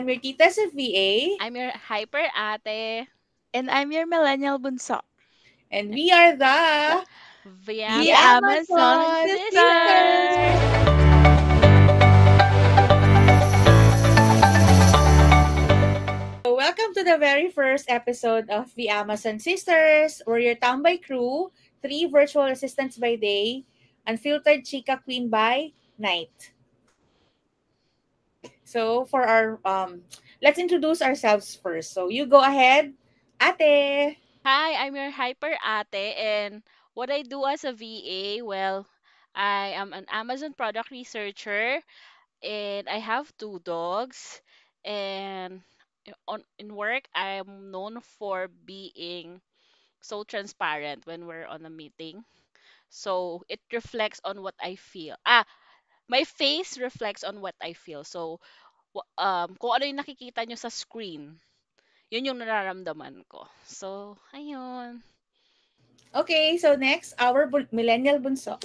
I'm your Tita sa VA, I'm your hyper ate. And I'm your millennial bunso. and we are the The The Viamasan Amazon Amazon Sisters! Sisters. Sisters! So welcome to the very first episode of The Amazon Sisters. We're your tambay crew, three virtual assistants by day, unfiltered chica queen by night. So for our let's introduce ourselves first. So you go ahead, Ate. Hi, I'm your hyper ate, and what I do as a VA, well, I am an Amazon product researcher, and I have two dogs. And in work, I'm known for being so transparent when we're on a meeting. So it reflects on what I feel. My face reflects on what I feel. So kung ano yung nakikita nyo sa screen, yun yung nararamdaman ko. So, ayun. Okay, so next, our millennial bunso.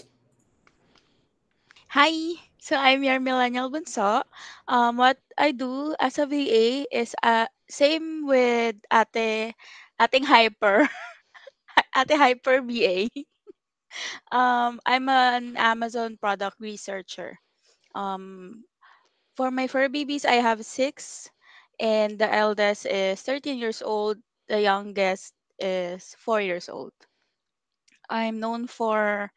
Hi! So I'm your millennial bunso. What I do as a VA is same with ating hyper, ate hyper VA. I'm an Amazon product researcher. Um, for my fur babies, I have six, and the eldest is 13 years old. The youngest is 4 years old. I'm known for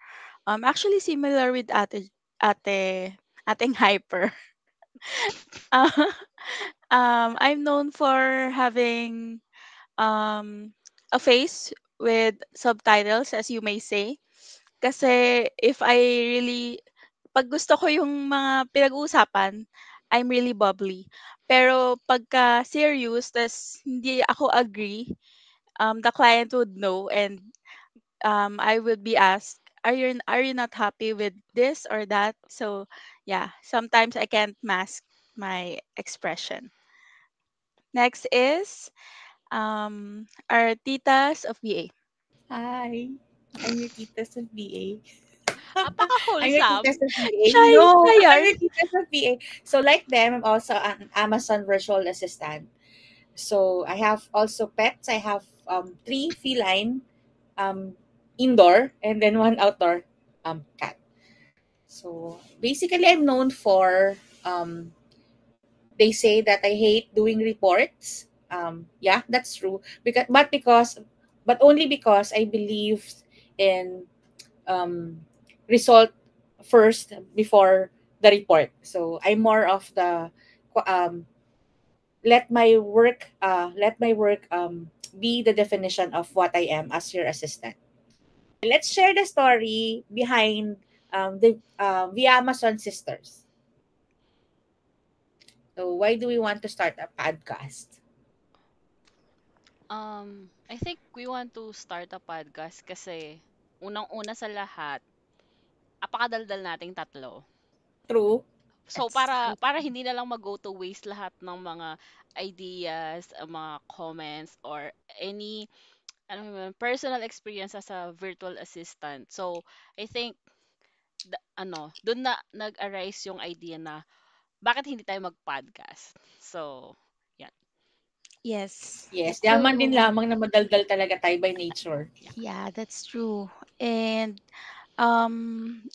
actually similar with ating hyper. Uh, I'm known for having a face with subtitles, as you may say. Kasi if I really, pag gusto ko yung mga pinag-uusapan, I'm really bubbly. Pero pagka serious, tas hindi ako agree, the client would know and I would be asked, are you not happy with this or that? So yeah, sometimes I can't mask my expression. Next is our titas of VA. Hi, I'm your tita sa VA. I'm your Apaka-wholesome. tita sa VA. Shy, No, shy I'm yarn. your tita sa VA. So like them, I'm also an Amazon virtual assistant. So I have also pets. I have three feline um, indoor and then one outdoor cat. So basically, I'm known for they say that I hate doing reports. Yeah, that's true. But only because I believe in um, result first before the report. So I'm more of the um, let my work be the definition of what I am as your assistant. Let's share the story behind the Amazon sisters. So why do we want to start a podcast? I think we want to start a podcast kasi unang-una sa lahat, apakadaldal nating tatlo. True. So That's para true. para hindi na lang mag-go to waste lahat ng mga ideas, mga comments or any ano mo yun, personal experience as a virtual assistant. So I think doon na nag-arise yung idea na bakit hindi tayo mag-podcast. So, yan. Yes, Yes, that's yaman din true. lamang na madaldal talaga tayo by nature. Yeah. Yeah, that's true. And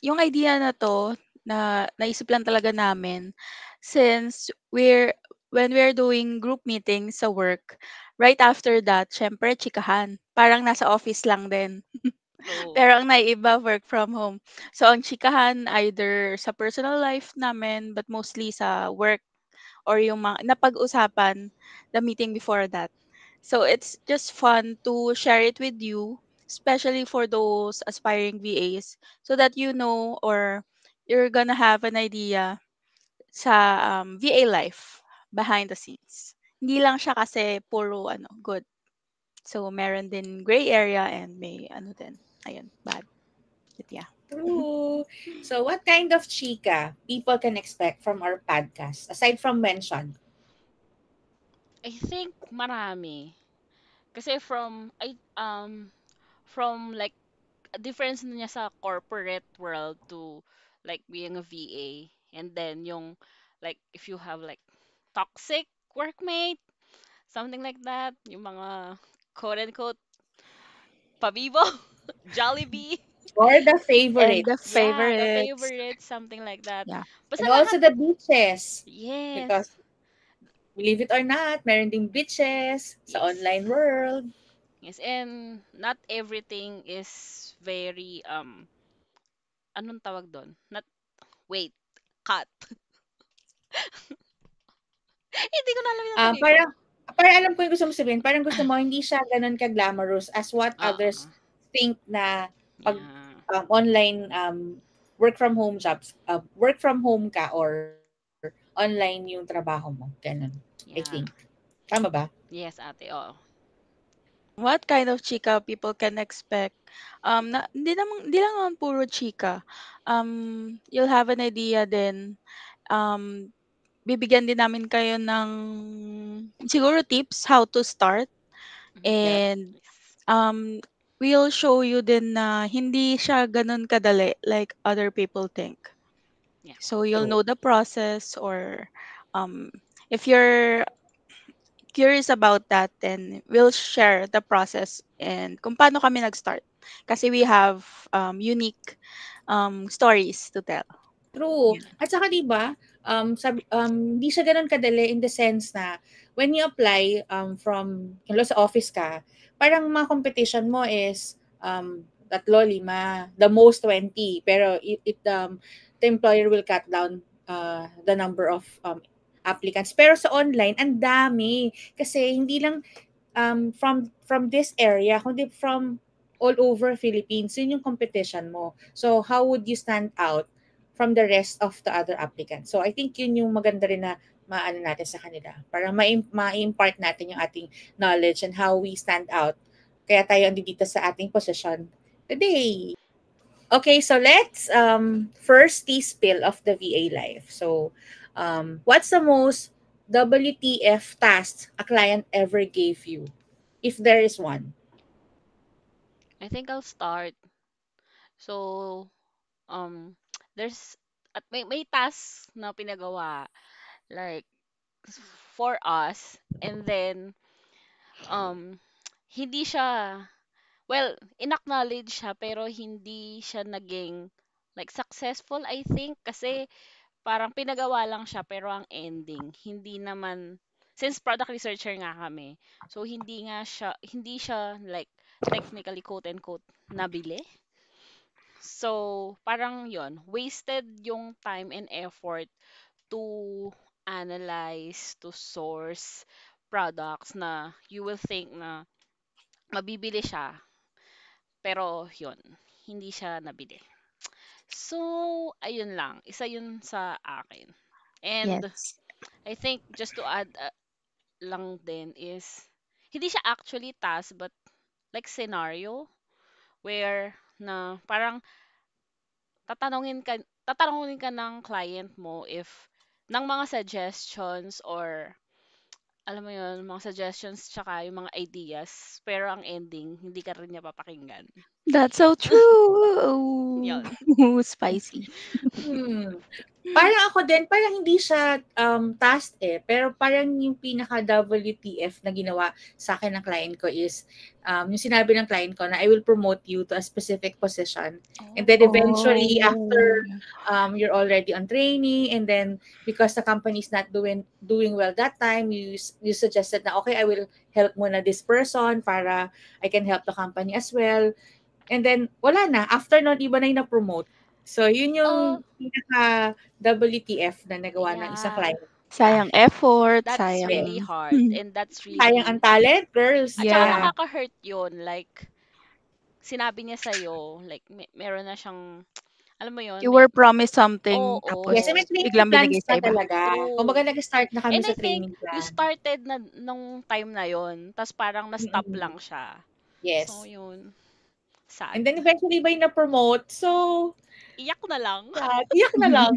yung idea na to na naisip lang talaga namin since when we're doing group meetings sa work, right after that, syempre chikahan. Parang nasa office lang din. True. Pero ang naiiba, work from home. So, ang chikahan either sa personal life namin, but mostly sa work or yung mga napag-usapan the meeting before that. So it's just fun to share it with you, especially for those aspiring VAs, so that you know or you're gonna have an idea sa VA life behind the scenes. Hindi lang siya kasi puro good. So meron din gray area and may din, ayun, bad. But yeah. True. So what kind of chika people can expect from our podcast aside from mention? I think marami. Kasi from like a difference niya sa corporate world to like being a VA, and then yung like if you have like toxic workmate, something like that. Yung mga quote unquote pabibo, Jollibee. Or the And favorite. the Yeah, the favorites. favorite, something like that. Yeah. Basta And lahat, also the beaches. yes. Because believe it or not, meron ding beaches sa Yes. online world. Yes, and not everything is very anong tawag doon? Not wait, cut. Hindi ko na alam yung sasabihin ko. Parang alam ko yung gusto mo sabihin. Parang gusto mo, hindi siya ganun ka-glamorous as what Oo. others think na pag Yeah. online work from home ka or online yung trabaho mo. Ganun, I think. Yeah. Tama ba? Yes, ate. Oo. What kind of chika people can expect? Hindi lang naman puro chika. You'll have an idea din. Um, Bibigyan din namin kayo ng siguro tips how to start, Mhm. Yep. and Yes. um, we'll show you din na hindi siya ganun kadali like other people think. Yeah. So you'll True. know the process, or um, if you're curious about that, then we'll share the process and kung paano kami nag-start. Kasi we have unique stories to tell. True. Yeah. At saka 'di ba, hindi siya gano'n kadali in the sense na when you apply, from kunwari sa office ka, parang mga competition mo is, 3, 5, the most 20. Pero the employer will cut down, the number of, applicants. Pero sa online ang dami. Kasi hindi lang from this area, kundi from all over Philippines. Yun yung competition mo. So, how would you stand out from the rest of the other applicants? So, I think yun yung maganda rin na maano natin sa kanila para ma-impart natin yung ating knowledge and how we stand out. Kaya tayo andito sa ating position today. Okay, so let's first spill of the VA life. So, what's the most WTF task a client ever gave you, if there is one? I think I'll start. So, um, there's at may task na pinagawa like for us, and then um hindi siya, well, inacknowledge siya pero hindi siya naging like successful, I think, kasi parang pinagawa lang siya pero ang ending hindi naman, since product researcher nga kami, so hindi siya like technically quote and quote nabili. So parang yon, wasted yung time and effort to analyze, to source products na you will think na mabibili siya, pero yun, hindi siya nabili. So, ayun lang. Isa yun sa akin. And Yes. I think just to add lang din is, hindi siya actually task but like scenario where na parang tatanungin ka ng client mo if ng mga suggestions, or alam mo yun, mga suggestions tsaka yung mga ideas, pero ang ending hindi ka rin niya papakinggan. That's so true. Yun. Spicy. Hmm. Parang ako din, parang hindi siya, task, pero parang yung pinaka-WTF na ginawa sa akin ng client ko is, yung sinabi ng client ko na, "I will promote you to a specific position." And then Oh. eventually after, Oh, you're already on training, and then because the company is not doing well that time, you suggested na, "Okay, I will help muna this person para I can help the company as well." And then wala na, after nun iba na yung na-promote. So yun yung Oh, pinaka-WTF na nagawa ng isang yeah. client sayang sa'kin. effort, That's Yes. really sayang. hard, and that's Sayang ang really, talent, girls. at saka Yeah. Yeah. nakaka-hurt yun, like sinabi niya sa'yo, like meron na siyang, alam mo yun, You were promised oo, something, Yes, tapos may training biglang plans binigay pa sa iba. talaga. Kumbaga true. nag-start na kami And I sa think training you plan. started na nung time na yon, tas parang na-stop Mm. lang siya. So Yes. yun, sad. And then eventually iba yung na-promote. So, Iyak na lang. sad. Iyak na lang.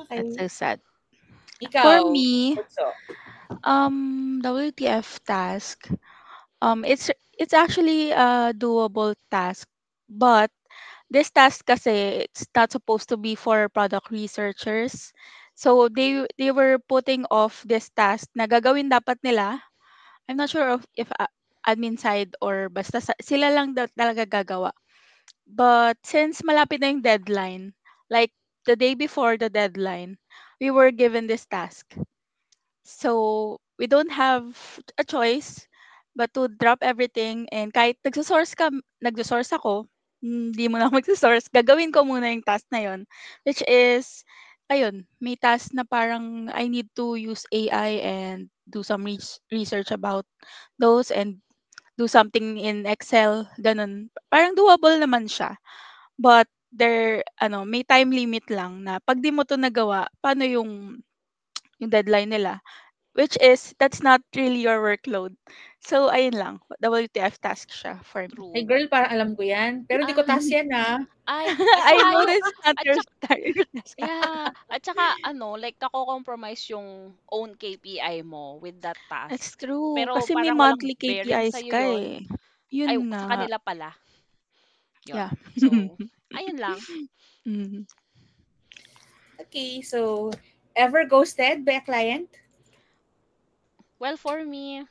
That's Okay. so sad. For Ikaw, me, Bunso. WTF task, it's actually a doable task, but this task kasi it's not supposed to be for product researchers. So they were putting off this task na gagawin dapat nila. I'm not sure of if admin side or basta sila lang talaga gagawa. But since malapit na yung deadline, like the day before the deadline, we were given this task. So we don't have a choice but to drop everything, and kahit nagsosource ako, hindi mo na ako magsosource, gagawin ko muna yung task na yon, which is, ayun, may task na parang I need to use AI and do some research about those and do something in Excel, ganun. Parang doable naman siya. But may time limit lang na pag di mo to nagawa, paano yung deadline nila? Which is, that's not really your workload. So, ayun lang. WTF task siya for me. Ay True. girl, parang alam ko yan. Pero di ko Ah, task yan, ay, at I saka know yung, this is not at your saka, task. yeah, at saka like nako-compromise yung own KPI mo with that task. That's true. Pero Kasi may parang walang monthly bearing KPIs sa'yo ka yon. eh. Ay, Yun sa nga. kanila pala. Yeah. Yon. So, ayun lang. Mm. Okay, so ever ghosted by a client? Well, for me,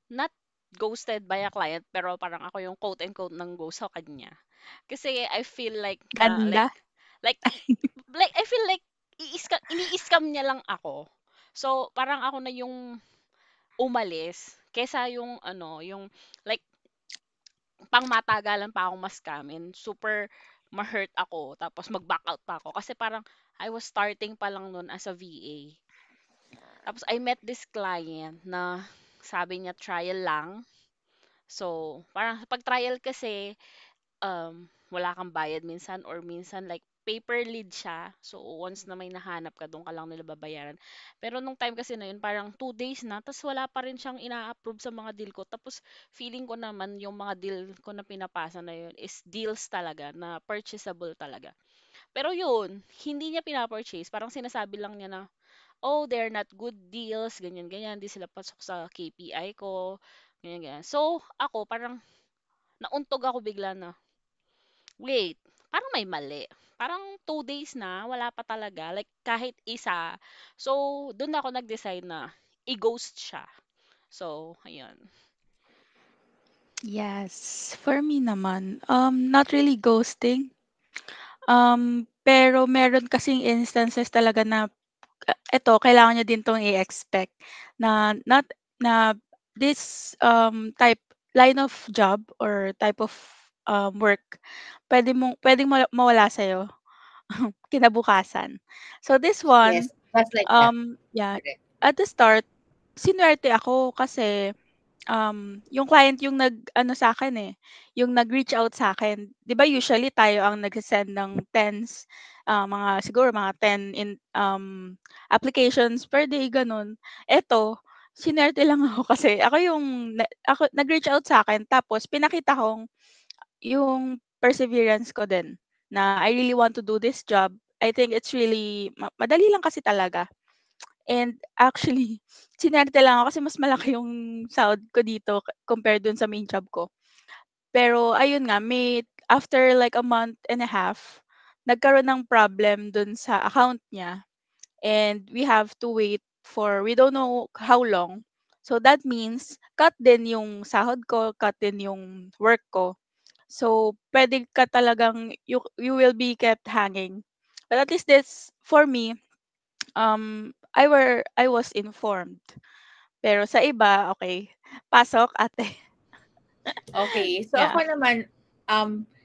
not ghosted by a client, pero parang ako yung quote and quote ng ghost sa kanya. Kasi I feel like na Ganda. like I feel like ini-scam niya lang ako. So parang ako na yung umalis kesa yung yung like pangmatagalan pa akong ma-scamin. Super ma-hurt ako tapos mag-back out pa ako kasi parang I was starting pa lang nun as a VA. Tapos I met this client na sabi niya trial lang. So, parang pag trial kasi, wala kang bayad minsan or minsan like paper lead siya. So, once na may nahanap ka, doon ka lang nila babayaran. Pero nung time kasi na yun, parang 2 days na, tapos wala pa rin siyang ina-approve sa mga deal ko. Tapos, feeling ko naman yung mga deal ko na pinapasa na yun is deals talaga, na purchasable talaga. Pero yun, hindi niya pinapurchase. Parang sinasabi lang niya na, oh, they're not good deals, ganyan-ganyan, di sila pasok sa KPI ko, ganyan-ganyan. So, ako, parang nauntog ako bigla na, wait, parang may mali. Parang 2 days na, wala pa talaga. Like, kahit isa. So, doon ako nag-decide na i-ghost siya. So, ayun. Yes. For me naman, not really ghosting. Pero meron kasing instances talaga na eto kailangan niyo din 'tong i-expect na not na this, type line of job or type of, work puwedeng mawala sa'yo kinabukasan. So this one, Yes, just like that. yeah, Correct. at the start, sinuwerte ako kasi yung client yung nag-ano sa'kin, eh, yung nag-reach out sa'kin. 'Di ba usually tayo ang nagse-send ng tens, mga siguro mga 10 applications per day, gano'n. Eto, sinuwerte lang ako kasi ako nag-reach out sa'kin tapos pinakita kong yung perseverance ko din na I really want to do this job. I think it's really madali lang kasi talaga. And actually, sinerte lang ako kasi mas malaki yung sahod ko dito compared dun sa main job ko. Pero ayun nga, after like a month and a half, nagkaroon ng problem dun sa account niya and we have to wait for we don't know how long. So that means cut din yung sahod ko, cut din yung work ko. So pwede ka talagang you will be kept hanging. But at least this for me, I was informed. Pero sa iba, okay, pasok ate. Okay, so Yeah. ako naman,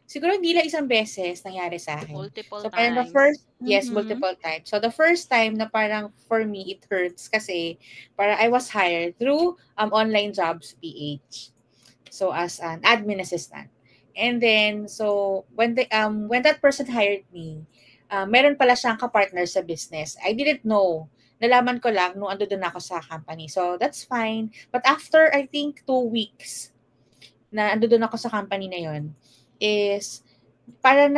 siguro hindi lang isang beses nangyari sa akin. Multiple So parang the times. first, yes, Mhm. multiple times. So the first time na parang for me it hurts kasi parang I was hired through online jobs PH. So as an admin assistant. And then so when that person hired me, meron pala siyang kapartner sa business. I didn't know. Nalaman ko lang nung ando doon ako sa company. So that's fine. But after I think 2 weeks na ando doon ako sa company na yon is parang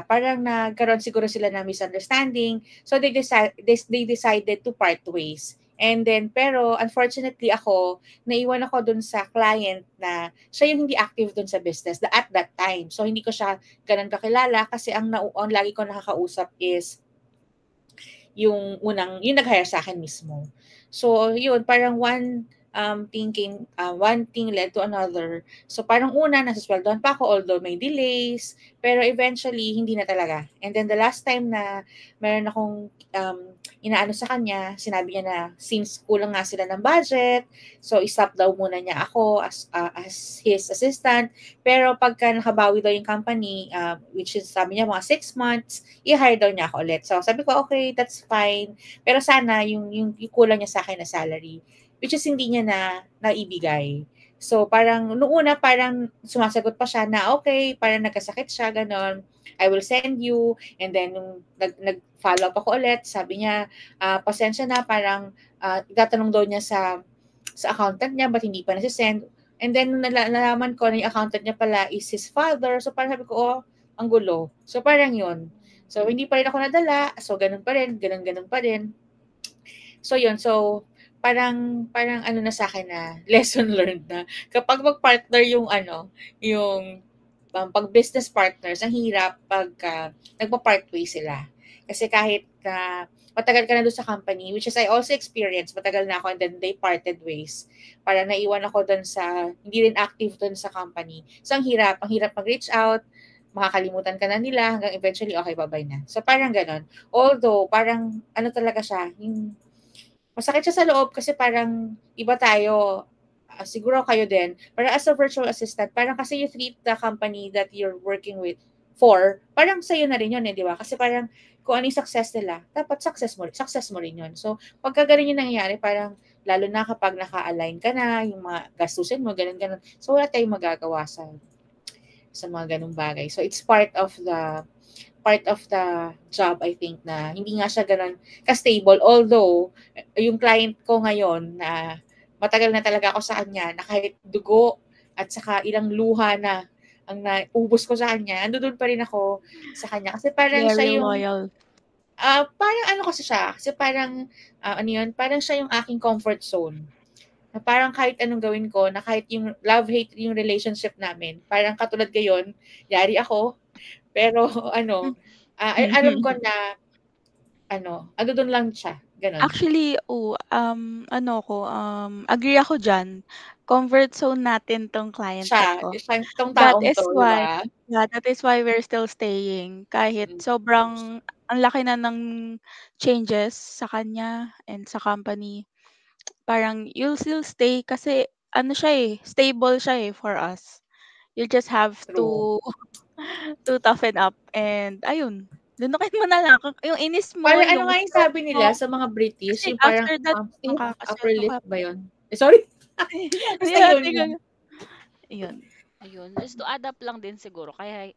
parang nagkaroon siguro sila ng misunderstanding. So they decided to part ways. And then, pero unfortunately ako, naiwan ako dun sa client na siya yung hindi active dun sa business at that time. So, hindi ko siya ganun kakilala kasi ang lagi ko nakakausap is yung nag-hire sa akin mismo. So, yun, parang one thing led to another. So, parang una, nasasweldohan pa ako, although may delays, pero eventually, hindi na talaga. And then, the last time na meron akong inaano sa kanya, sinabi niya na since kulang nga sila ng budget, so stop daw muna niya ako as his assistant. Pero pagka nakabawi daw yung company, which is sabi niya mga 6 months, i-hire daw niya ako ulit. So sabi ko, okay, that's fine. Pero sana yung kulang niya sa akin na salary, which is hindi niya naibigay. So parang noong una parang sumasagot pa siya na okay, parang nagkasakit siya, ganon. I will send you. And then nung nag-follow up ako ulit, sabi niya, pasensya na, parang itatanong daw niya sa accountant niya, ba't hindi pa nasi-send? And then, nung nalaman ko na yung accountant niya pala is his father, so parang sabi ko, oh, ang gulo. So, parang yun. So, hindi pa rin ako nadala. So, ganun pa rin. Ganun pa rin. So, yun. So, parang ano na sa akin na lesson learned na kapag mag-partner yung pag business partners, ang hirap pag nagpa-part ways sila. Kasi kahit na matagal ka na doon sa company, which is I also experienced, matagal na ako and then they parted ways. Para naiwan ako doon hindi rin active doon sa company. So, ang hirap mag-reach out, makakalimutan ka na nila hanggang eventually, okay, bye-bye na. So, parang ganon. Although, parang ano talaga siya, yung masakit siya sa loob kasi parang iba tayo, siguro kayo din. Parang as a virtual assistant, parang kasi you treat the company that you're working with parang sa'yo na rin yun eh, di ba? Kasi parang kung ano yung success nila, dapat success mo rin yun. So, pagka ganun yung nangyayari, parang lalo na kapag naka-align ka na, yung mga gastusin mo, ganun-ganun. So, wala tayong magagawa sa mga ganung bagay. So, it's part of the job, I think, na hindi nga siya gano'n ka-stable. Although, yung client ko ngayon na matagal na talaga ako sa kanya, na kahit dugo at saka ilang luha na ang naubos ko sa kanya, andun pa rin ako sa kanya. Kasi parang Very siya yung, loyal. parang ano kasi siya, kasi parang, ano yun, parang siya yung aking comfort zone. Na parang kahit anong gawin ko, na kahit yung love-hate yung relationship namin, parang katulad ngayon, yari ako, pero ano, alam ko na ano dun lang siya, gano'n. Actually, agree ako diyan. Comfort zone natin 'tong client Siya, na 'to. siya 'tong That taong is 'to, 'di why ba? yeah, that is why we're still staying kahit Mm, sobrang ang laki na ng changes sa kanya and sa company. Parang you'll still stay kasi ano siya, stable siya, for us. You just have true. to to toughen up and ayun, lunukin mo na lang kung yung inis mo, Parang ano yung nga yung stress sabi nila mo, sa mga British, kasi yung parang, after that yung upper makakasweldo lip ka. ba yun? Eh, sorry, Hindi basta yun natin yun. ayun. Ayun, just to add up lang din siguro kaya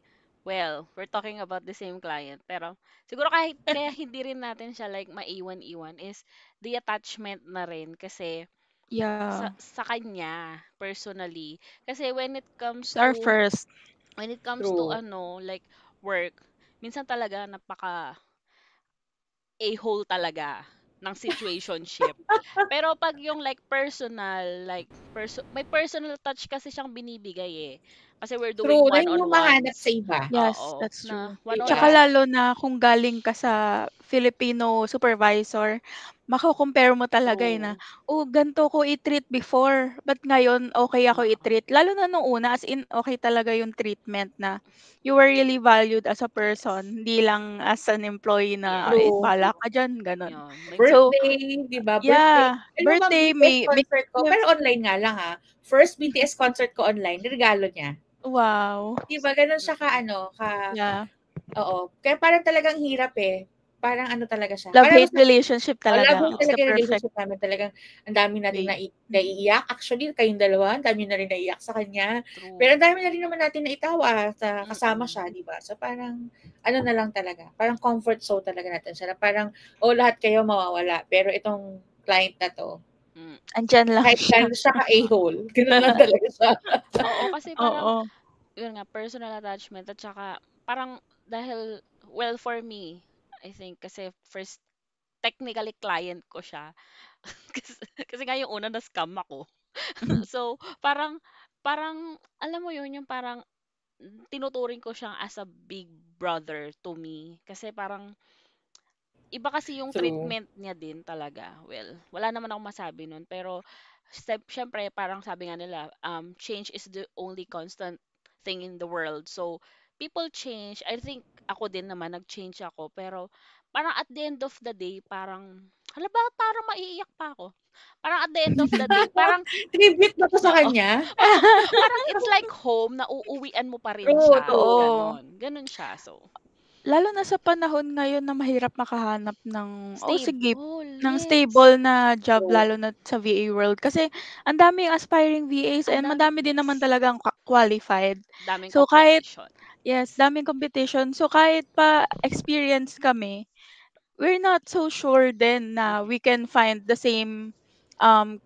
well, we're talking about the same client pero siguro kahit kaya hindi rin natin siya like maiwan-iwan is the attachment na rin kasi Yeah, sa kanya personally kasi it's our first. when it comes to True. ano like work minsan talaga napaka a-hole talaga ng situationship. Pero pag yung like personal, like may personal touch kasi siyang binibigay eh. Kasi we're doing True, na hindi mo mahanap sa one-on-ones. iba, Yes, Oo, that's na true. 'di Tsaka ba? one-on-one. lalo na kung galing ka sa Filipino supervisor, mako-compare mo talaga, na, True. "Oh, gan'to ko i-treat before, ba't ngayon okey ako Oo. i-treat?" Lalo na nung una, as in okey talaga yung treatment na you were really valued as a Yes. person, hindi lang as an employee na, "Ay, Yes. True. bahala ka diyan," gano'n. Yun. So Birthday, 'di ba, birthday. yeah, Alam mo bang birthday BTS may concert ko gift. pero online nga lang, first BTS concert ko online, regalo niya. Wow, 'Di ba gano'n siya Mm-mm. ka yeah. oo. Kaya parang talagang hirap, eh. Parang ano talaga siya, parang Love-hate relationship love talaga, hate it's Oo. the talaga yung perfect relationship namin. Talagang ang dami nating way. naiiyak. Actually, kayong dalawa, ang dami na rin naiiyak sa kanya. True. Pero ang dami na rin naman natin naitawa sa kasama Mm-mm. siya, 'di ba? So, parang ano na lang talaga, parang comfort zone talaga natin siya na parang, "Oh, lahat kayo mawawala, pero itong client na 'to, Mm. Andiyan lang kahit siya. gaano siya ka-a-hole, gano'n lang talaga siya." Oo, kasi parang Oo. yun nga personal attachment at saka parang dahil well for me I think kasi first technically client ko siya. kasi, kasi nga yung una na scam ako. So, parang parang alam mo yun yung parang tinuturing ko siyang as a big brother to me kasi parang Iba kasi yung True. treatment niya din talaga. Well, wala naman akong masabi nun. Pero, syempre, parang sabi nga nila, change is the only constant thing in the world. So, people change. I think ako din naman, nag-change ako. Pero, parang at the end of the day, parang, hala ba, parang maiiyak pa ako. Parang at the end of the day, parang, Tribute ba 'to sa oo, kanya? parang it's like home na uuwian mo pa rin True, siya. true. Oo. Ganon. Ganon siya. So, Lalo na sa panahon ngayon na mahirap makahanap ng, sige, stable. ng Yes. stable na job True. lalo na sa VA world. Kasi ang daming aspiring VAs Ang and dami, madami din naman yes. talagang qualified. Daming So kahit, competition. yes, daming competition. So kahit pa experience kami, we're not so sure then na Mhm. we can find the same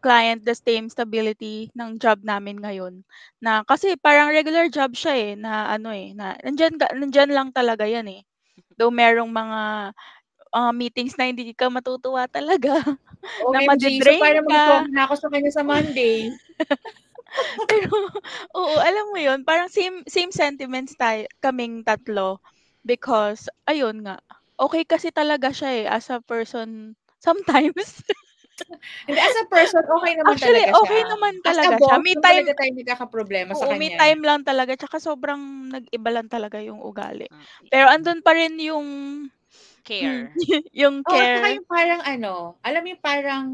client, the same stability ng job namin ngayon. Na kasi parang regular job siya eh, na ano eh, na nandyan lang talaga yan eh. Though merong mga meetings na hindi ka matutuwa talaga, na OMG, so made-drain parang ka. magjo-jowa na ako sa kanya sa Monday. Pero oo, alam mo 'yun, parang same same sentiments kaming tatlo because ayun nga, okay kasi talaga siya, eh, as a person sometimes. Hindi, as a person, okay naman Actually, talaga siya. okay naman As a talaga siya. boss, May dun time talaga tayo nagkakaproblema sa Oo, may kanya. time lang talaga tsaka sobrang nag-iba lang talaga yung ugali. Pero Yeah. andun pa rin yung Care. yung Oo, at saka care. yung parang ano, alam mo yung parang,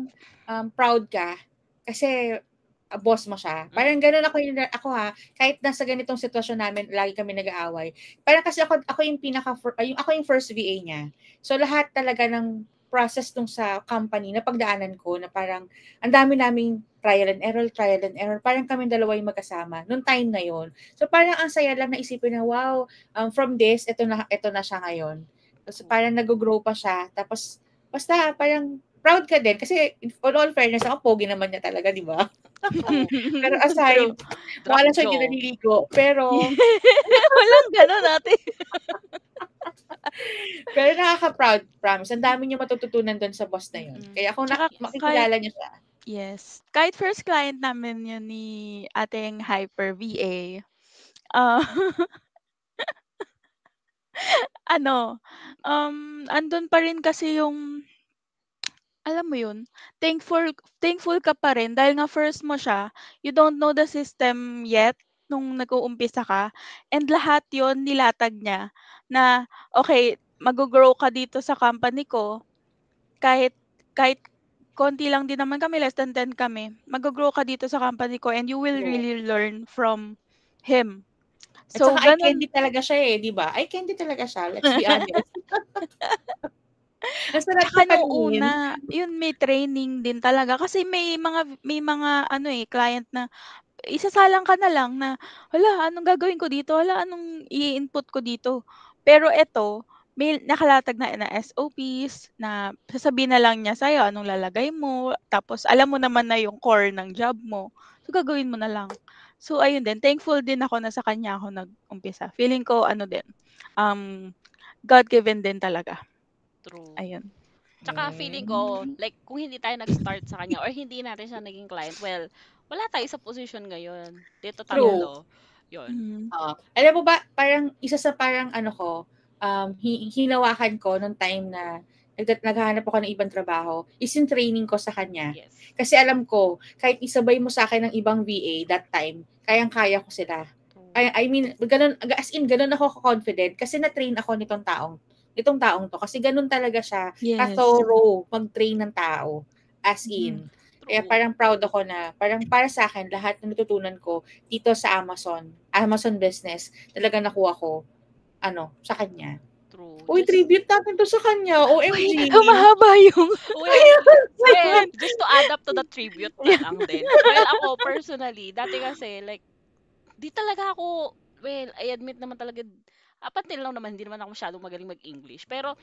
proud ka kasi, boss mo siya. Parang Mm. gano'n ako kahit nasa ganitong sitwasyon namin lagi kami nag-aaway. Parang kasi ako yung ako yung first VA niya. So, lahat talaga ng process nung sa company napagdaanan ko na parang ang dami naming trial and error, parang kaming dalawa yung magkasama nung time na yun. So, parang ang saya lang na isipin na, wow, from this, ito na siya ngayon. So, parang nag-go-grow pa siya tapos basta parang proud ka din kasi on all fairness ako pogi naman niya talaga, 'di ba? True. Pero True. aside, Drop mukha lang siyang hindi jaw. naliligo pero Walang gano'n ate. pero nakaka-proud, promise. Ang dami niyang matututunan dun sa boss na yun. Mm. Kaya kung Tsaka Yes. kahit makikilala niyo siya, yes, kahit first client namin yun ni ating Hyper VA, ah, ano, andun pa rin kasi yung alam mo yun, thankful thankful ka pa rin dahil nga first mo siya, you don't know the system yet nung nag-uumpisa ka and lahat yon nilatag niya na, "Okey, maggo-grow ka dito sa company ko kahit kahit konti lang din naman kami, less than 10 kami, maggo-grow ka dito sa company ko and you will true. really learn from him." At So saka eye gano'n. candy talaga siya, eh, 'di ba? Eye candy talaga siya, let's be honest. Ang sarap Tsaka niya nung paningin. una, yun may training din talaga kasi may mga ano, eh, client na isasalang ka na lang na, "Hala, anong gagawin ko dito? Hala, anong i-input ko dito?" Pero eto, may nakalatag na SOPs na sasabihin na lang niya sa'yo anong lalagay mo, tapos alam mo naman na yung core ng job mo, so gagawin mo na lang. So ayun din, thankful din ako na sa kanya ako nag-umpisa. Feeling ko ano din, um, God given din talaga, True. ayun. Tsaka feeling ko, Hmm, like, kung hindi tayo nag-start sa kanya or hindi natin siya naging client, well, wala tayo sa position ngayon. Dito Yes. true. tatlo. Yun. Mhm. Oo. Alam mo ba, parang isa sa parang ano ko, hinawakan ko nung time na naghahanap ako ng ibang trabaho, is yung training ko sa kanya. Yes. Kasi alam ko, kahit isabay mo sa akin ng ibang VA that time, kayang-kaya ko sila. True. I mean, ganun, as in, ganun ako confident kasi na-train ako nitong taong to. Kasi ganun talaga siya, Yes. ka-thorough mag-train ng tao. As Mhm. in. Kaya True. parang proud ako na, parang para sa akin, lahat ng natutunan ko dito sa Amazon business, talaga nakuha ko, sa kanya. True. Uy, tribute natin to sa kanya, Uy, OMG. humahaba yung Well, well, segment. just to add up to the tribute na Yeah. lang din. Well, ako personally, dati kasi, like, di talaga ako, well, I admit naman talaga, up until now naman, hindi naman ako masyadong magaling mag-English. Pero,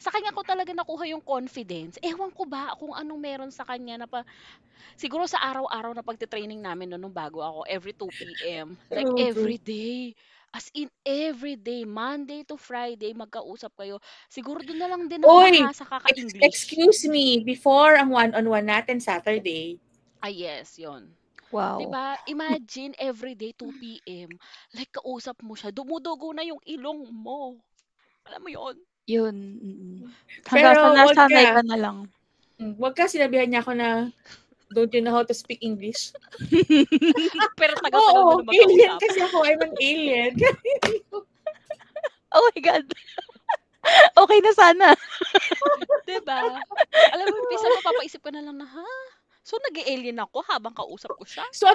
sa kanya ko talaga nakuha yung confidence. Ewan ko ba kung anong meron sa kanya na siguro sa araw-araw na pagte-training namin no, nung bago ako, every 2 p.m. Like, True, true. every day. As in, every day. Monday to Friday, magkausap kayo. Siguro doon na lang din ako Uy, nahasa kaka-English. excuse me, before ang one-on-one natin Saturday, Ah, yes, yon. 'Di Wow. ba? Imagine everyday 2 p.m. Like kausap mo siya, dumudugo na yung ilong mo. Alam mo 'yon? Yun, hanggang sa Pero nasanay ka na lang. wag ka sinabihan niya ako na, "Don't you know how to speak English?" Pero tagal-tagal mo Oo, na alien magkausap. kasi ako, I'm an alien. Oh my God, okey na sana. 'Di ba? Alam mo minsan mapapaisip ka na lang na, "Ha? So nag-e-alien ako habang kausap ko siya?" So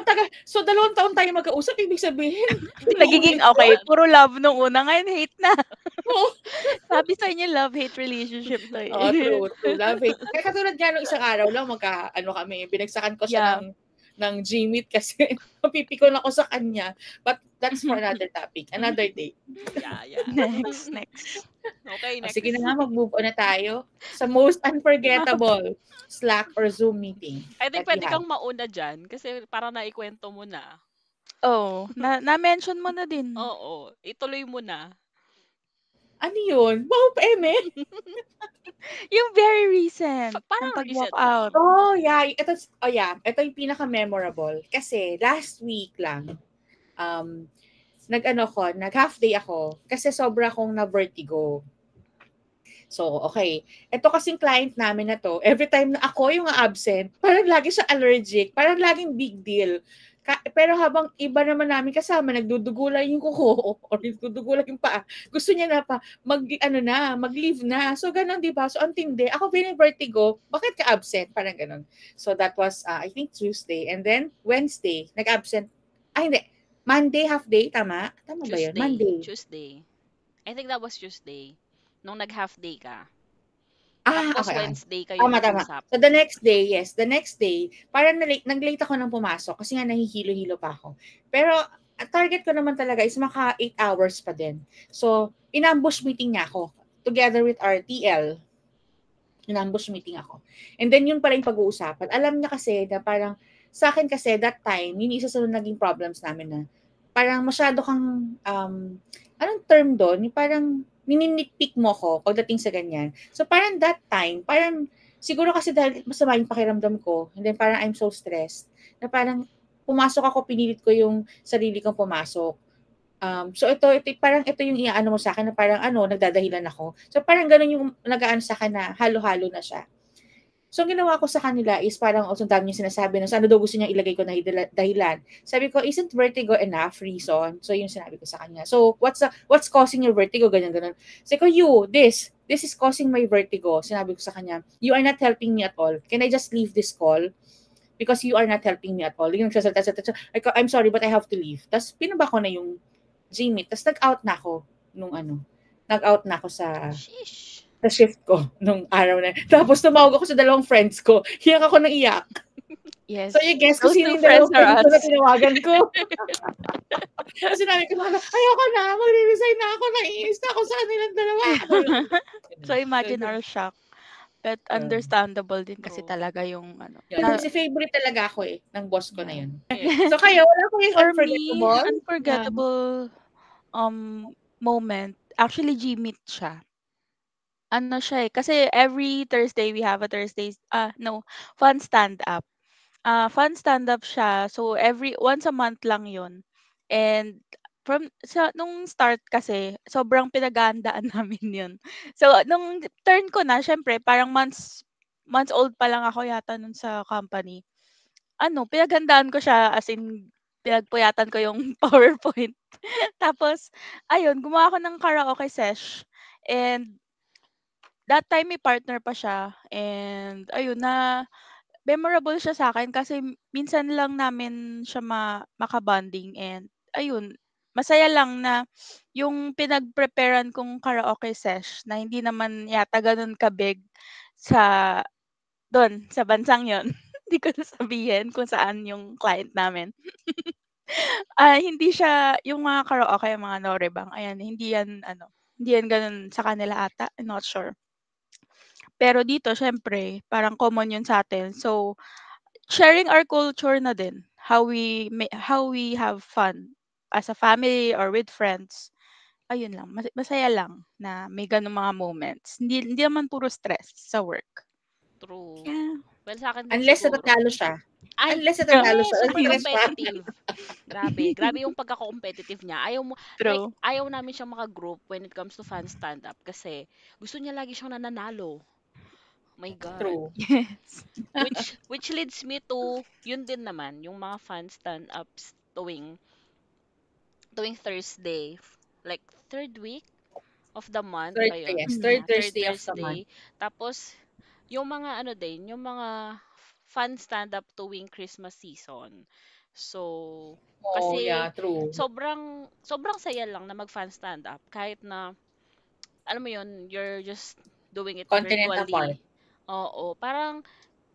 2 taon tayo magkausap, ibig sabihin Hindi ako Nagiging alien okay, diyan. puro love nung una, ngayon hate na. oo. Sabi sa inyo love-hate relationship 'to, Oo, eh. true, love hate. Kaya katulad nga nung isang araw lang magka-ano kami, binagsakan ko siya Yeah. ng Gmeet kasi mapipikon ako sa kanya. But that's for another topic, another day. Yeah. Next. Okay, O sige na next. nga, mag-move on na tayo sa most unforgettable Slack or Zoom meeting I think that you puwede had. kang mauna diyan kasi parang naikwento mo na. Oo, na-mention mo na din. Oo, ituloy mo na. Ano yun? Wow, eme? Yung very recent, ng Parang pag-walk recent out. lang. Ito yung pinaka-memorable. Kasi last week lang, um, nag-half day ako kasi sobra akong na-vertigo. So, okay. Ito kasing client namin na 'to, every time na ako yung absent, parang lagi siya allergic, parang laging big deal. Pero habang iba naman namin kasama, nagdudugo lang yung kuko or nagdudugo lang yung paa, gusto niya na pa mag-leave na. So, gano'n, 'di ba? So, ang tindi. Ako vertigo, bakit ka absent? Parang gano'n. So, that was, I think Tuesday. And then Wednesday, nag-absent. Ay, hindi. Monday, half day, tama? Tama ba yun? Monday. Tuesday. I think that was Tuesday, nung nag-half day ka. Tapos Okay. Wednesday kayo Tama. nag-usap. So, the next day, yes, the next day, parang nag-late ako ng pumasok kasi nga nahihilo-hilo pa ako. Pero, ang target ko naman talaga is maka 8 hours pa din. So, in-ambush meeting niya ako together with our TL. In-ambush meeting ako. And then, yun pala yung pag-uusapan. Alam niya kasi na parang, sa akin kasi, that time, yun yung isa sa naging problems namin na parang masyado kang, anong term doon? Yung parang nininitpick mo ko pagdating sa ganyan. So parang that time, parang siguro kasi dahil masama yung pakiramdam ko, and then parang I'm so stressed, na parang pumasok ako, pinilit ko yung sarili kong pumasok. So ito parang ito yung iaano mo sa akin na parang nagdadahilan ako. So parang gano'n yung nag-aano sa akin na halo-halo na siya. So, ang ginawa ko sa kanila is parang ang dami niyang sinasabi na sa ano daw gusto niyang ilagay ko na dahilan. Sabi ko, isn't vertigo enough reason? So, yung sinabi ko sa kanya. So, what's causing your vertigo? Ganyan. Sabi ko, this is causing my vertigo. Sinabi ko sa kanya, you are not helping me at all. Can I just leave this call? Because you are not helping me at all. Yung nagsasalita. I'm sorry, but I have to leave. Tapos, pinaba ko na yung Gmeet. Tapos, nag-out na ako nag-out na ako Sheesh. sa shift ko nung araw na. Tapos tumawag ako sa dalawang friends ko. Iyak ako ng iyak. Yes. So you guess kung Those sino two yung friends dalawang are friends ko na us. tinawagan ko. Kasi sinabi ko na, ayoko na, magre-resign na ako, naiinis na ako sa kanilang dalawa. So imagine our shock. But Yun. understandable din kasi True. talaga yung Yun. Kasi favorite talaga ako ng boss ko na yeah. yun. Yes. So kayo, wala ko yung For me, unforgettable? unforgettable moment, actually Gmeet siya. Ano siya, kasi every Thursday we have a fun stand-up. Fun stand-up siya. So once a month lang 'yun. And nung start kasi sobrang pinaghahandaan namin 'yun. So nung turn ko na siyempre parang months old pa lang ako yata nun sa company. Pinaghandaan ko siya as in pinagpuyatan ko yung PowerPoint. Tapos ayun, gumawa ako ng karaoke sesh and that time may partner pa siya and ayun memorable siya sa akin kasi minsan lang namin siya maka-bonding and ayun, masaya lang na yung pinag-preparan kong karaoke sesh na hindi naman yata gano'n ka-big sa sa bansang yon. Hindi ko na sabihin kung saan yung client namin. Hindi siya yung mga karaoke, yung mga norebang, ayan, hindi yan gano'n sa kanila ata, I'm not sure. Pero dito siyempre parang common yun sa'tin. So, sharing our culture na din, how we have fun as a family or with friends. Ayun lang, masaya lang na may gano'ng mga moments. Hindi naman puro stress sa work. True. Yeah. Well, sa akin din Unless siguro. natatalo siya. Ay, Unless natatalo yes, siya, super stress siya. competitive. Grabe, grabe yung pagka-competitive niya. Ayaw mo, like, True. ayaw namin siyang maka-group when it comes to fan stand-up kasi gusto niya lagi siyang nananalo. My God. True. Yes. Which leads me to, yun din naman, yung mga fan stand-ups tuwing Thursday. Like, third week of the month Third, ba yun? yes, Mm. third Yeah, third Thursday of the month. Thursday. Tapos, yung mga ano din, yung mga fun stand-up tuwing Christmas season. So, Oh, kasi yeah, true. sobrang saya lang na mag-fan stand-up kahit na alam mo yun, you're just doing it Continent apart. virtually. Oo, parang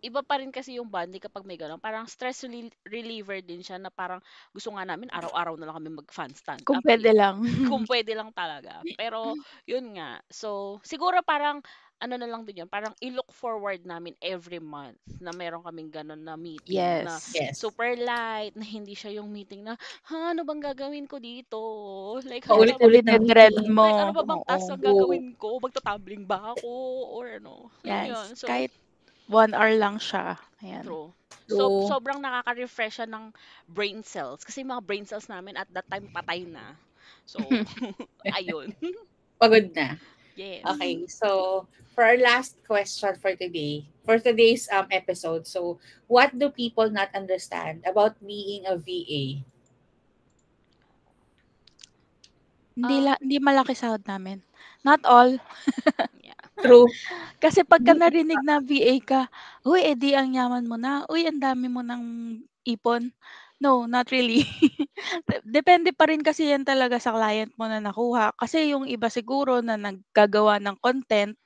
iba pa rin kasi yung bonding kapag may gano'n. Parang stress reliever din siya na parang gusto nga namin araw-araw na lang kami mag-fan Kung stand-up puwede eh. lang. Kung pwede lang talaga. Pero yun nga. So, siguro parang ano na lang din yun, parang i-look forward namin every month na meron kaming gano'n na meeting na Yes. Yes. super light, na hindi siya yung meeting na, ha, ano bang gagawin ko dito? Like, ano Yes, ba bang, Paulit-ulit na idine-dread meeting. like, ano mo, ba bang task oo. ang True. gagawin ko? Magtatumbling ba ako? Or ano? Alam mo yun. Yes, So, kahit 1 hour lang siya, ayan. true. So, True. sobrang nakaka-refresh siya ng brain cells. Kasi yung mga brain cells namin at that time patay na. So, ayun. Pagod na. Yes. Okay, so for our last question for today, for today's episode, so what do people not understand about being a VA? Um, Hindi malaki sahod namin. Not all. yeah. True. Kasi pagka narinig na VA ka, "Uy, eh, di ang yaman mo na. Uy, ang dami mo ng ipon." No, not really. Depende pa rin kasi yan talaga sa client mo na nakuha. Kasi yung iba siguro na naggagawa ng content,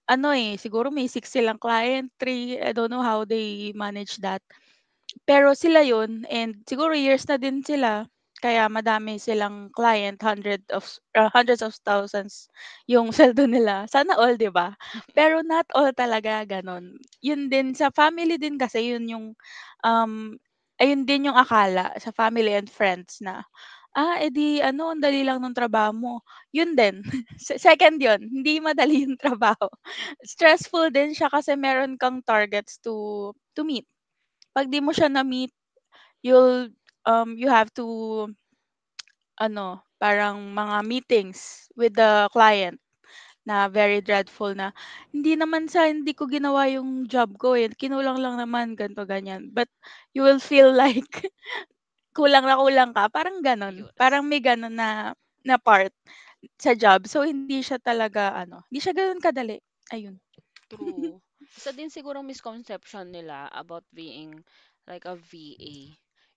ano, eh, siguro may 6 silang client, 3, I don't know how they manage that. Pero sila yun and siguro years na din sila, kaya madami silang client, hundreds of thousands yung sweldo nila. Sana all, 'di ba? Pero not all talaga gano'n. Yun din sa family din kasi yun yung, ayun din yung akala sa family and friends na, eh, di ano ang dali lang ng trabaho mo. Yun din, second yun, hindi madali yung trabaho. Stressful din siya kasi meron kang targets to meet. 'Pag 'di mo siya na-meet, you have to ano, parang mga meetings with the client na very dreadful na, "Hindi naman sa hindi ko ginawa yung job ko, eh, kinulang lang naman ganito, ganyan." But you will feel like kulang na kulang ka, parang gano'n. Ayos. Parang may gano'n na na part sa job. So, hindi siya talaga ano, hindi siya gano'n kadali, ayun. True. Isa din sigurong misconception nila about being like a VA.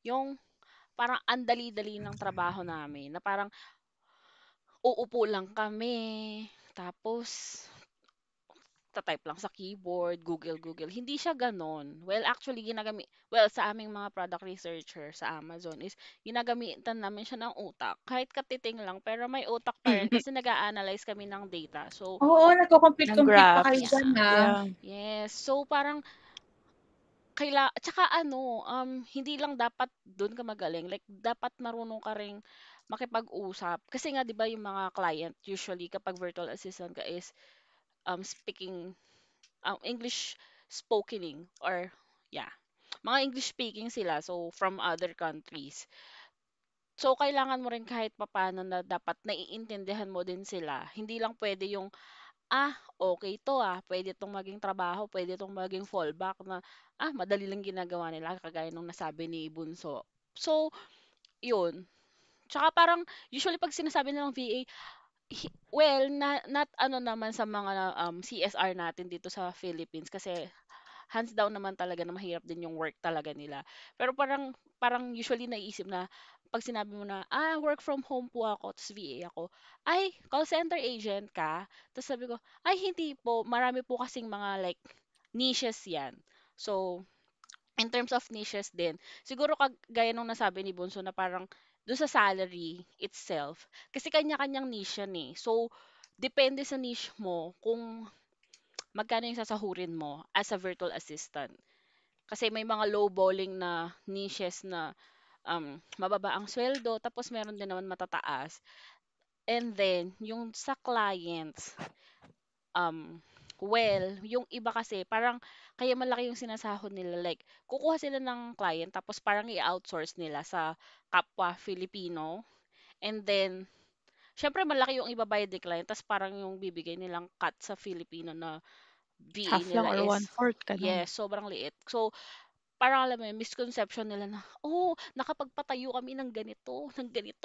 Yung parang ang dali-dali ng trabaho namin na parang uupo lang kami. Tapos ta-type lang sa keyboard, Google. Hindi siya gano'n. Well, actually well, sa aming mga product researcher sa Amazon is ginagamitan namin siya ng utak. Kahit katiting lang, pero may utak pa rin kasi nag-a-analyze kami ng data. So, Oo, Ng nagko-complete-complete pa kayo graphs, diyan, yeah. ah. yeah. Yes. So, parang tsaka ano, hindi lang dapat dun ka magaling. Like, dapat marunong ka ring makipag-usap. Kasi nga, di ba, yung mga client, usually, kapag virtual assistant ka is speaking English spokening or yeah, mga English speaking sila so from other countries. So kailangan mo rin kahit papaano na dapat naiintindihan mo din sila. Hindi lang pwede yung okay to pwede itong maging trabaho, pwede itong maging fallback na madali lang ginagawa nila kagaya nung nasabi ni Bunso. So, yun. Tsaka parang usually pag sinasabi nilang VA, well, not ano naman sa mga CSR natin dito sa Philippines kasi hands down naman talaga na mahirap din yung work talaga nila. Pero parang parang usually naiisip na pag sinabi mo na, work from home po ako, tapos VA ako, ay, call center agent ka? Tapos sabi ko, ay, hindi po. Marami po kasing mga like niches yan. So, in terms of niches din, siguro kagaya nung nasabi ni Bunso na parang doon sa salary itself, kasi kanya-kanyang niche yan eh. So, depende sa niche mo kung magkano yung sasahurin mo as a virtual assistant. Kasi may mga low balling na niches na mababa ang sweldo, tapos meron din naman matataas. And then, yung sa clients, um, Well, yung iba kasi parang kaya malaki yung sinasahod nila, like kukuha sila ng client tapos parang i-outsource nila sa kapwa Filipino, and then syempre malaki yung ibabayad ni client tapos parang yung bibigay nilang cut sa Filipino na VA Half lang nila or is, one-fourth, ganun. yes, sobrang liit. So, parang alam mo yun, misconception nila na, oh, nakapagpatayo kami ng ganito,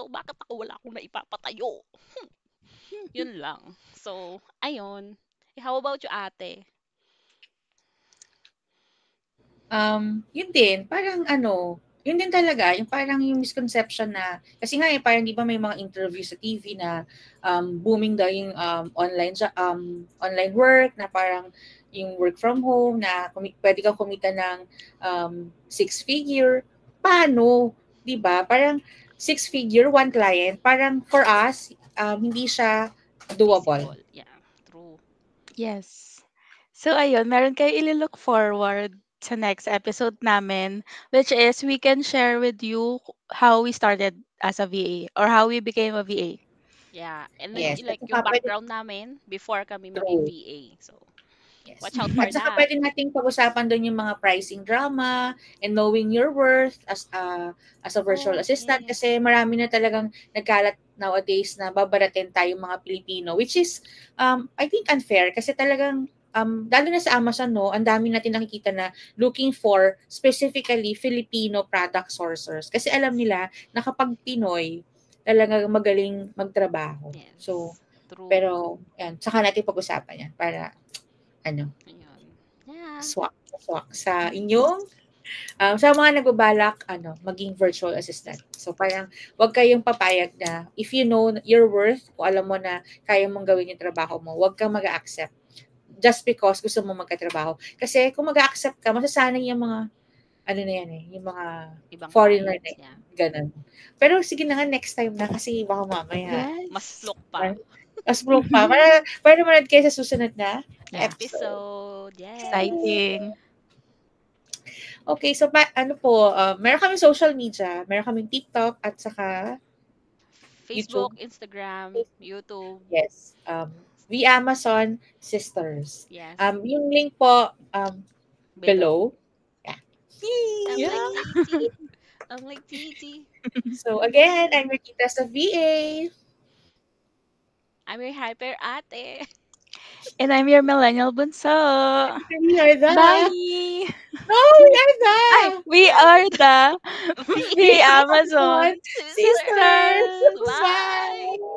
bakit ako wala akong naipapatayo? Yun lang. So, ayun. How about you, ate? Yun din, parang ano, yun din talaga, yung parang yung misconception na, kasi nga parang di ba may mga interview sa TV na booming daw yung online work, na parang yung work from home, na pwede kang kumita ng six figure. Paano? Di ba? Parang six figure, one client, parang for us, hindi siya doable. Feasible. Yeah, true. Yes. So ayun, meron kayo ililook forward sa next episode namin, which is we can share with you how we started as a VA or how we became a VA. Yeah. And then, Yes. At like, yung saka pwede, background namin before kami maging true. VA. So, Yes. watch out for At saka that. pwede nating pag-usapan doon yung mga pricing drama and knowing your worth as a virtual Oh, assistant, yes. kasi marami na talagang nagkalat nowadays na babaratin tayong mga Pilipino, which is I think unfair, kasi talagang lalo na sa Amazon, no, ang dami natin nakikita na looking for specifically Filipino product sourcers, kasi alam nila na kapag Pinoy talagang magaling magtrabaho. So, Yes. True. pero yan, saka natin pag-usapan yan para ano, Ayun. Yeah. swak sa inyong sa mga nagbabalak maging virtual assistant. So parang wag kayong papayag na if you know your worth, kung alam mo na kaya mong gawin yung trabaho mo, wag kang mag-accept just because gusto mo magkatrabaho. Kasi kung mag-accept ka, masasanay yung mga ano na yan yung mga Ibang foreigner na clients. yan. Yeah. Ganun. Pero sige na nga, next time na, kasi baka mamaya Mas Yes. look pa. mas broke pa. Para manood kayo sa susunod na Yeah. episode. Episode. Yes. Exciting. Okay, so ano po, meron kaming social media. Meron kaming TikTok at saka YouTube. Facebook, Instagram, YouTube. Yes. The Amazon Sisters. Yes. Yung link po Below. below. Yeah. I'm like Yeah. TT. I'm like TT. So again, I'm your tita sa VA. I'm your hyper ate. And I'm your millennial bunso. We are the... Bye! No, we are the... Ay, we are the We the Amazon Sisters. sisters. Sisters. Bye. Bye.